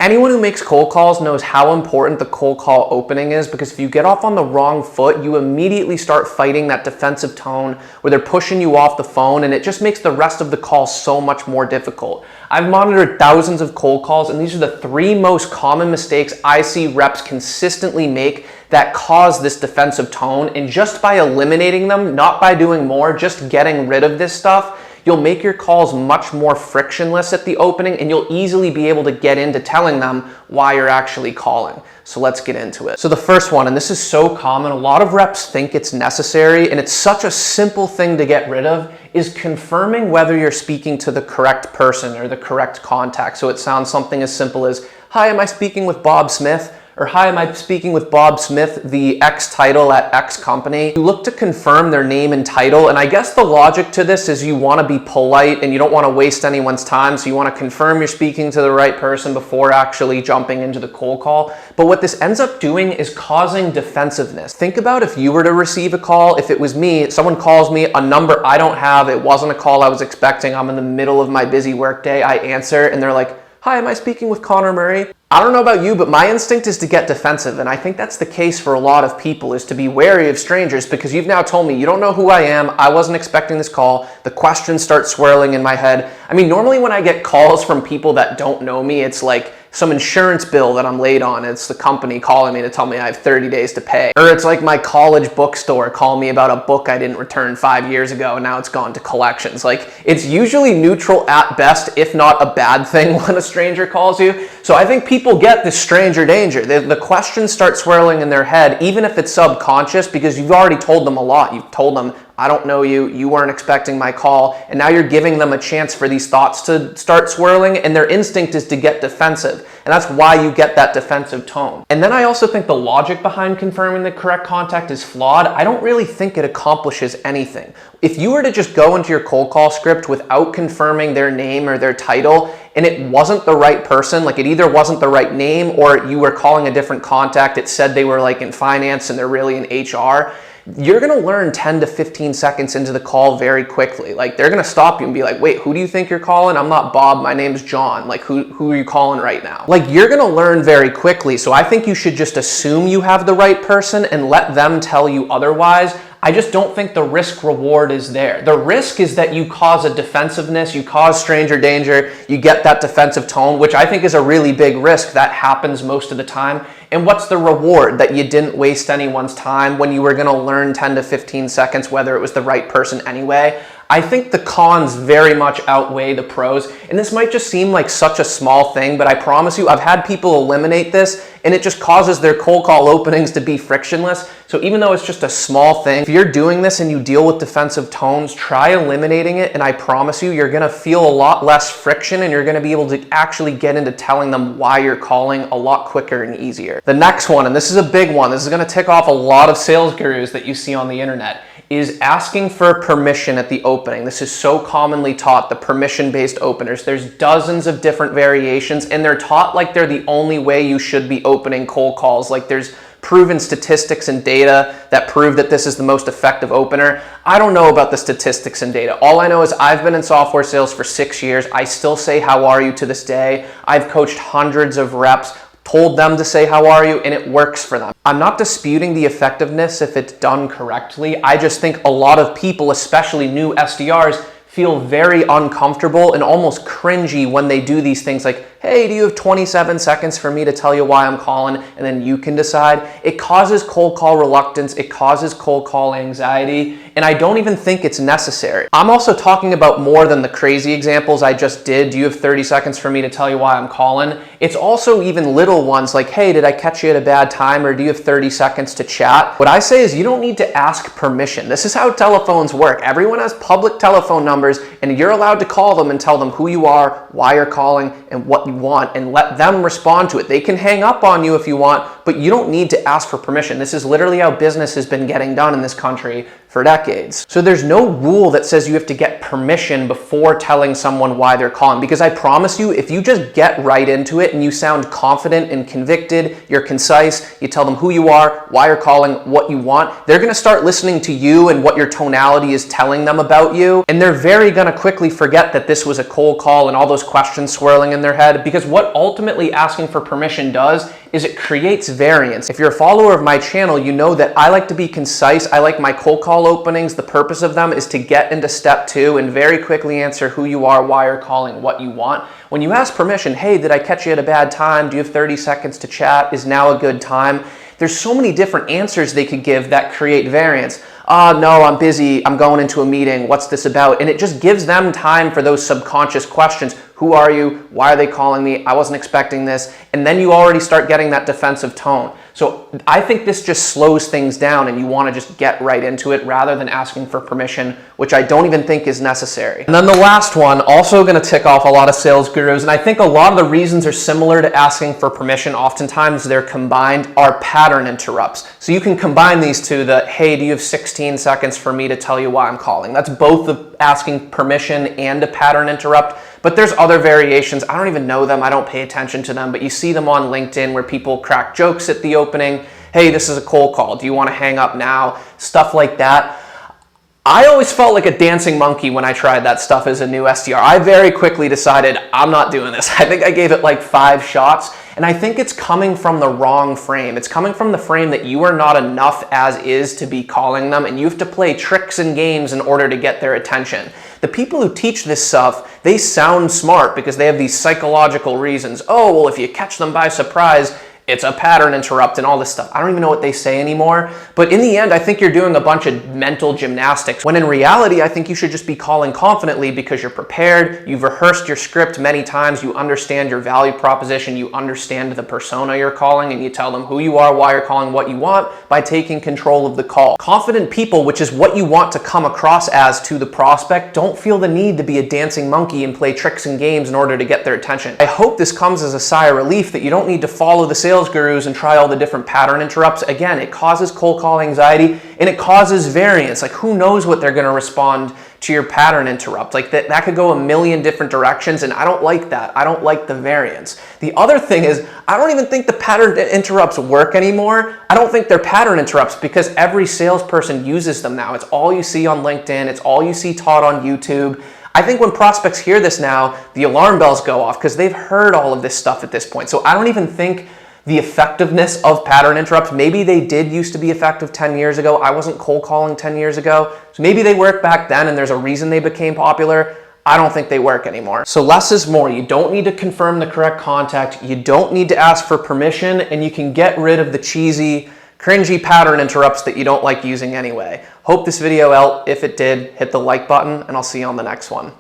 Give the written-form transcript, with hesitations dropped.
Anyone who makes cold calls knows how important the cold call opening is, because if you get off on the wrong foot, you immediately start fighting that defensive tone where they're pushing you off the phone, and it just makes the rest of the call so much more difficult. I've monitored thousands of cold calls, and these are the 3 most common mistakes I see reps consistently make that cause this defensive tone. And just by eliminating them, not by doing more, just getting rid of this stuff, you'll make your calls much more frictionless at the opening, and you'll easily be able to get into telling them why you're actually calling. So let's get into it. So the first one, and this is so common, a lot of reps think it's necessary, and it's such a simple thing to get rid of, is confirming whether you're speaking to the correct person or the correct contact. So it sounds something as simple as, "Hi, am I speaking with Bob Smith?" Or, "Hi, am I speaking with Bob Smith, the X title at X company?" You look to confirm their name and title, and I guess the logic to this is you want to be polite and you don't want to waste anyone's time, so you want to confirm you're speaking to the right person before actually jumping into the cold call. But what this ends up doing is causing defensiveness. Think about if you were to receive a call. If it was me, someone calls me, a number I don't have, it wasn't a call I was expecting, I'm in the middle of my busy workday, I answer, and they're like, "Hi, am I speaking with Connor Murray?" I don't know about you, but my instinct is to get defensive, and I think that's the case for a lot of people, is to be wary of strangers, because you've now told me you don't know who I am, I wasn't expecting this call, the questions start swirling in my head. I mean, normally when I get calls from people that don't know me, it's like some insurance bill that I'm late on. It's the company calling me to tell me I have 30 days to pay. Or it's like my college bookstore calling me about a book I didn't return 5 years ago and now it's gone to collections. Like, it's usually neutral at best, if not a bad thing, when a stranger calls you. So I think people get this stranger danger. The questions start swirling in their head, even if it's subconscious, because you've already told them a lot. You've told them, "I don't know you, you weren't expecting my call," and now you're giving them a chance for these thoughts to start swirling, and their instinct is to get defensive, and that's why you get that defensive tone. And then I also think the logic behind confirming the correct contact is flawed. I don't really think it accomplishes anything. If you were to just go into your cold call script without confirming their name or their title, and it wasn't the right person, like it either wasn't the right name or you were calling a different contact, it said they were like in finance and they're really in HR, you're gonna learn 10 to 15 seconds into the call very quickly. Like, they're gonna stop you and be like, "Wait, who do you think you're calling? I'm not Bob, my name's John. Like, who are you calling right now?" Like, you're gonna learn very quickly. So I think you should just assume you have the right person and let them tell you otherwise. I just don't think the risk reward is there. The risk is that you cause a defensiveness, you cause stranger danger, you get that defensive tone, which I think is a really big risk. That happens most of the time. And what's the reward? That you didn't waste anyone's time when you were gonna learn 10 to 15 seconds whether it was the right person anyway. I think the cons very much outweigh the pros, and this might just seem like such a small thing, but I promise you, I've had people eliminate this, and it just causes their cold call openings to be frictionless. So even though it's just a small thing, if you're doing this and you deal with defensive tones, try eliminating it, and I promise you, you're gonna feel a lot less friction, and you're gonna be able to actually get into telling them why you're calling a lot quicker and easier. The next one, and this is a big one, this is gonna tick off a lot of sales gurus that you see on the internet, is asking for permission at the opening. This is so commonly taught, the permission-based openers. There's dozens of different variations, and they're taught like they're the only way you should be opening cold calls. Like, there's proven statistics and data that prove that this is the most effective opener. I don't know about the statistics and data. All I know is I've been in software sales for 6 years. I still say, "How are you?" to this day. I've coached hundreds of reps, told them to say, "How are you?" and it works for them. I'm not disputing the effectiveness if it's done correctly. I just think a lot of people, especially new SDRs, feel very uncomfortable and almost cringy when they do these things like, "Hey, do you have 27 seconds for me to tell you why I'm calling?" and then you can decide. It causes cold call reluctance, it causes cold call anxiety, and I don't even think it's necessary. I'm also talking about more than the crazy examples I just did. "Do you have 30 seconds for me to tell you why I'm calling?" It's also even little ones like, "Hey, did I catch you at a bad time?" or "Do you have 30 seconds to chat?" What I say is you don't need to ask permission. This is how telephones work. Everyone has public telephone numbers, and you're allowed to call them and tell them who you are, why you're calling, and what you want, and let them respond to it. They can hang up on you if you want, but you don't need to ask for permission. This is literally how business has been getting done in this country for decades. So there's no rule that says you have to get permission before telling someone why they're calling, because I promise you, if you just get right into it and you sound confident and convicted, you're concise, you tell them who you are, why you're calling, what you want, they're gonna start listening to you and what your tonality is telling them about you, and they're very gonna quickly forget that this was a cold call and all those questions swirling in their head, because what ultimately asking for permission does is it creates variance. If you're a follower of my channel, you know that I like to be concise. I like my cold call openings. The purpose of them is to get into step 2 and very quickly answer who you are, why you're calling, what you want. When you ask permission, hey, did I catch you at a bad time? Do you have 30 seconds to chat? Is now a good time? There's so many different answers they could give that create variance. No, I'm busy, I'm going into a meeting, what's this about? And it just gives them time for those subconscious questions. Who are you? Why are they calling me? I wasn't expecting this. And then you already start getting that defensive tone. So I think this just slows things down and you want to just get right into it rather than asking for permission, which I don't even think is necessary. And then the last one, also going to tick off a lot of sales gurus, and I think a lot of the reasons are similar to asking for permission. Oftentimes they're combined, are pattern interrupts. So you can combine these two, the, hey, do you have 16 seconds for me to tell you why I'm calling? That's both the asking permission and a pattern interrupt. But there's other variations. I don't even know them. I don't pay attention to them, but you see them on LinkedIn where people crack jokes at the opening. Hey, this is a cold call. Do you want to hang up now? Stuff like that. I always felt like a dancing monkey when I tried that stuff as a new SDR. I very quickly decided I'm not doing this. I think I gave it like 5 shots, and I think it's coming from the wrong frame. It's coming from the frame that you are not enough as is to be calling them, and you have to play tricks and games in order to get their attention. The people who teach this stuff, they sound smart because they have these psychological reasons. Oh, well, if you catch them by surprise, it's a pattern interrupt and all this stuff. I don't even know what they say anymore. But in the end, I think you're doing a bunch of mental gymnastics, when in reality, I think you should just be calling confidently because you're prepared, you've rehearsed your script many times, you understand your value proposition, you understand the persona you're calling, and you tell them who you are, why you're calling, what you want by taking control of the call. Confident people, which is what you want to come across as to the prospect, don't feel the need to be a dancing monkey and play tricks and games in order to get their attention. I hope this comes as a sigh of relief that you don't need to follow the sales gurus and try all the different pattern interrupts. Again, it causes cold call anxiety and it causes variance. Like, who knows what they're going to respond to your pattern interrupt? Like that could go a million different directions, and I don't like that. I don't like the variance. The other thing is, I don't even think the pattern interrupts work anymore. I don't think they're pattern interrupts because every salesperson uses them now. It's all you see on LinkedIn. It's all you see taught on YouTube. I think when prospects hear this now, the alarm bells go off because they've heard all of this stuff at this point. So I don't even think the effectiveness of pattern interrupts, maybe they did used to be effective 10 years ago. I wasn't cold calling 10 years ago. So maybe they worked back then and there's a reason they became popular. I don't think they work anymore. So less is more. You don't need to confirm the correct contact. You don't need to ask for permission, and you can get rid of the cheesy, cringy pattern interrupts that you don't like using anyway. Hope this video helped. If it did, hit the like button, and I'll see you on the next one.